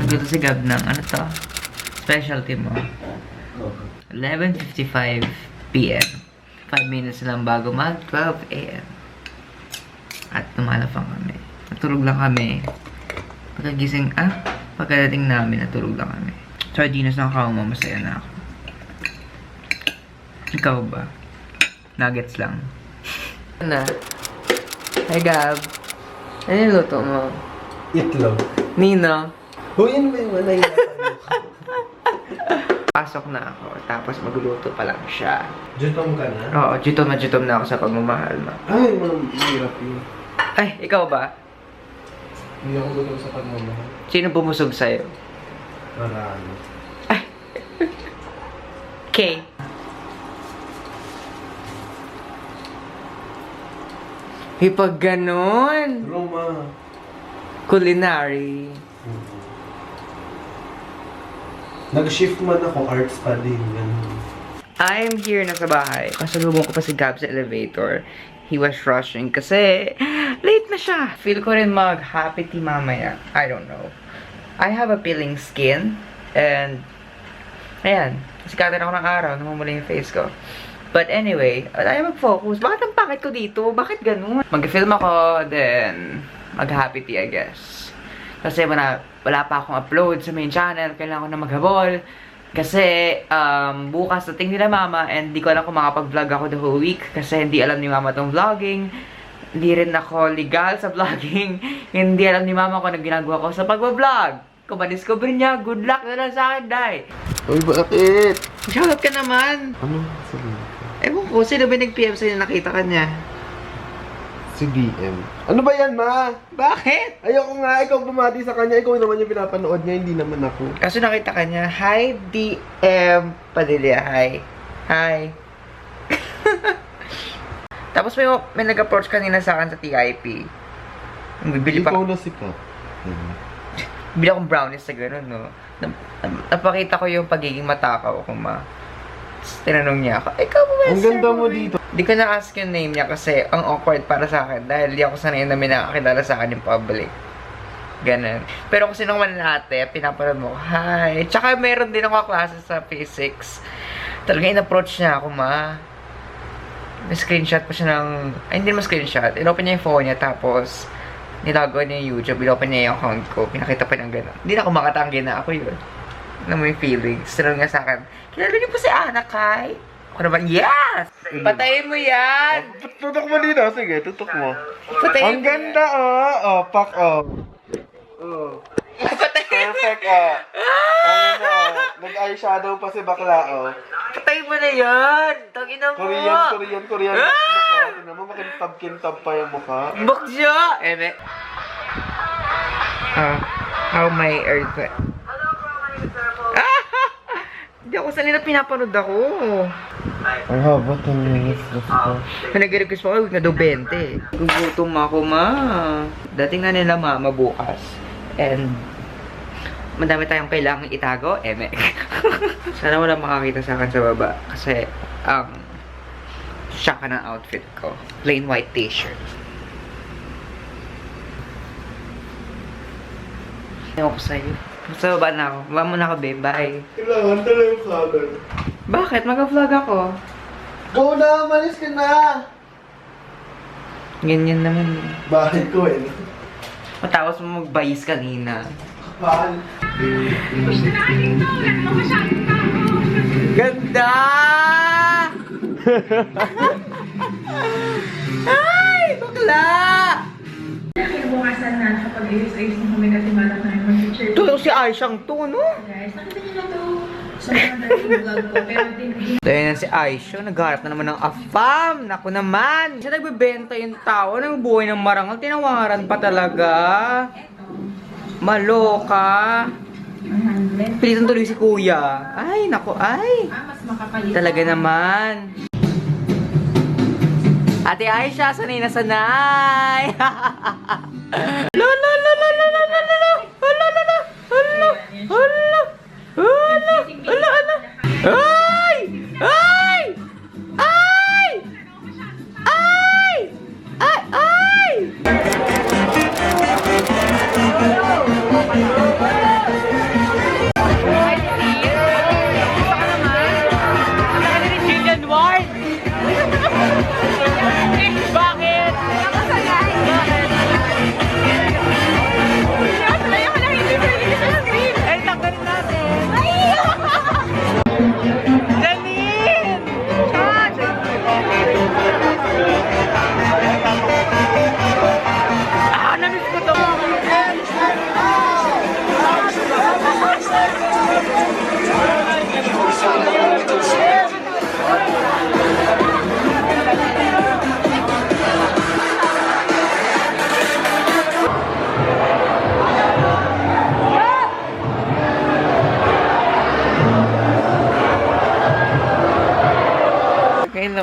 Nagluto si Gab ng, ano to? Specialty mo. 11:55 p.m. 5 minutes lang bago mag 12 a.m. At tumalapang kami. Natulog lang kami. Pagkagising, pagkadating namin, natulog lang kami. Sardinas na ako, masaya na ako. Ikaw ba? Nuggets lang. Na. Hi, Gab. Ano yung luto mo? Itlog. Nino? Uy, ano ba yung wala yung Pasok na ako, tapos magluluto pa lang siya. Jutom ka na? Oo, jutom na ako sa pagmamahal mo. Ay, mahirap yun. Ay, ikaw ba? Hindi ako gutom sa pagmamahal. Sino bumusog sa'yo? Marami. Kay. Pag ganon. Roma. Culinary. Nag-shift man ako, arts pa din. Ganun. I'm here na sa bahay. Kasalubong ko pa si Gab sa elevator. He was rushing kasi late na siya. Feel ko rin mag-happy tea mamaya. I don't know. I have a peeling skin. And, ayan. Sikatan ako ng araw. Namumula yung face ko. But anyway, tayo mag-focus. Bakit ang pakit ko dito? Bakit ganun? Mag-film ako, then mag-happy tea, I guess. Kasi wala pa akong upload sa main channel. Kailangan ko na maghabol. Kasi, bukas dating nila mama and di ko alam kung makapag-vlog ako the whole week. Kasi hindi alam ni mama tong vlogging. Hindi rin ako legal sa vlogging. Hindi alam ni mama kung ano ginagawa ko sa pag-vlog. Kung ma-discover niya, good luck na lang sa akin, Day. Uy, bakit? Shoutout ka naman. Ano? Sabihin ko. Ewan ko, sino ba nag-PM sa'yo na nakita ka niya? Si DM. Ano ba yan, ma? Bakit? Ayoko nga, ikaw bumati sa kanya. Ikaw naman yung pinapanood niya, hindi naman ako. Kaso nakita ka niya, hi DM Padilla, hi. Hi. Tapos may nag-approach kanina sa akin sa TIP. Bibili pa. Ikaw na sikat. Bibili akong brownies sa gano'n, no? Napakita ko yung pagiging matakaw ko, ma. Tapos tinanong niya ako, ikaw ba? Ang ganda mo dito. Di ko na-ask yung name niya kasi ang awkward para sa akin dahil di ako sanay na may nakakilala sa akin yung public. Ganun. Pero kung sino man ate, pinapanood mo, hi. Tsaka meron din ako klase sa physics. Talagang in-approach niya ako, ma. May screenshot pa siya ng... Ay, hindi naman screenshot. In-open niya yung phone niya, tapos nilago niya yung YouTube, in-open niya yung account ko. Pinakita pa ng gano'n. Hindi na ako makatanggi na ako yun. Na may feelings. Tinanong nga sa akin, kilala niyo po si Ana, Kai? Ako naman, yes! Patayin mo yan! Tutok mo dito. Sige, tutok mo. Patayin Ang mo ganda, oh. Oh, pak, oh. Oh. Patayin mo! Perfect, oh. Ano na, oh. Nag-eyeshadow pa si bakla, oh. Patayin mo na yan! Tangina mo! Korean. Mukha. Tingnan mo, makintab-kintab pa yung mukha. Bukja! Eme. How my earth... Hindi ako sanay na pinapanood ako. Ang haba, 10 minutes. Nag-request pa ako, na do 20. Gugutom ako, ma. Dating na nila mama bukas. And, madami tayong kailangang itago. Eme. Sana wala makakita sa akin sa baba. Kasi, shock ng outfit ko. Plain white t-shirt. Ewan ko sa'yo. Sa baba na ako. Baba muna ako, babe. Bye. Kailangan tala yung vlogger. Bakit? Mag-vlog ako. Go na! Malis ka na! Ganyan naman. Bakit ko eh? Matapos mo mag-bias kanina. Kapal. Ganda! Ay! Bakla! Kinabukasan na kapag-ayos-ayos na kami kasi balak na mag-teacher. Ito si Aishang to, no? Guys, nakita niyo na to sa mga dating vlog ko. Pero hindi Dahil na si Aisha, nagharap na naman ng afam. Naku naman. Siya nagbibenta yung tao, nagbubuhay ng marangal. Tinawaran pa talaga. Maloka. 100. Pilitan tuloy si kuya. Ay, naku, ay. Mas makapalit. Talaga naman. Ate Aisha, sanay na sanay. La la la la la la la la la. Hala la la. Hala. Hala. Hala. Hala. Hala. Ay! Ay! Ay! Ay! Ay! Ay!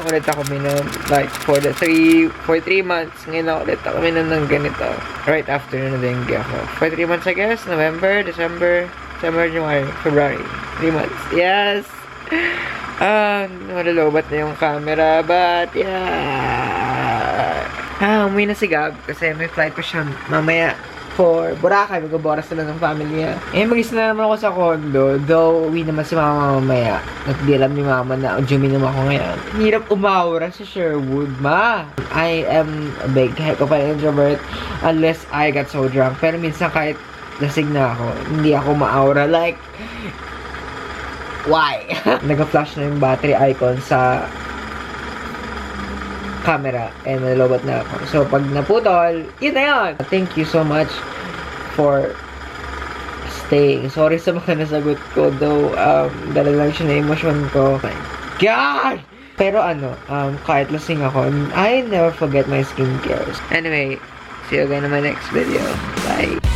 ulit ako minom. Like, for 3 months, ngayon lang ulit ako minom ng ganito. Right after na dengue ako. For 3 months, I guess. November, December, January, February. 3 months. Yes! Malalobat na yung camera, but yeah. Umuwi na si Gab kasi may flight pa siya mamaya for Boracay. Mag-aboras sila ng family niya. Mag-isa na naman ako sa condo. Though, uwi naman si mama mamaya. At di alam ni mama na uminom ako ngayon. Hirap umawra sa Sherwood, ma. I am a big heck of an introvert unless I got so drunk. Pero minsan kahit lasing na ako, hindi ako ma-aura. Like, why? Nag-flash na yung battery icon sa camera and nalobot na ako. So, pag naputol, yun na yun! Thank you so much for staying. Sorry sa mga nasagot ko, though, dala lang siya na emosyon ko. My God! Pero kahit lasing ako, I never forget my skincare. Anyway, see you again in my next video. Bye!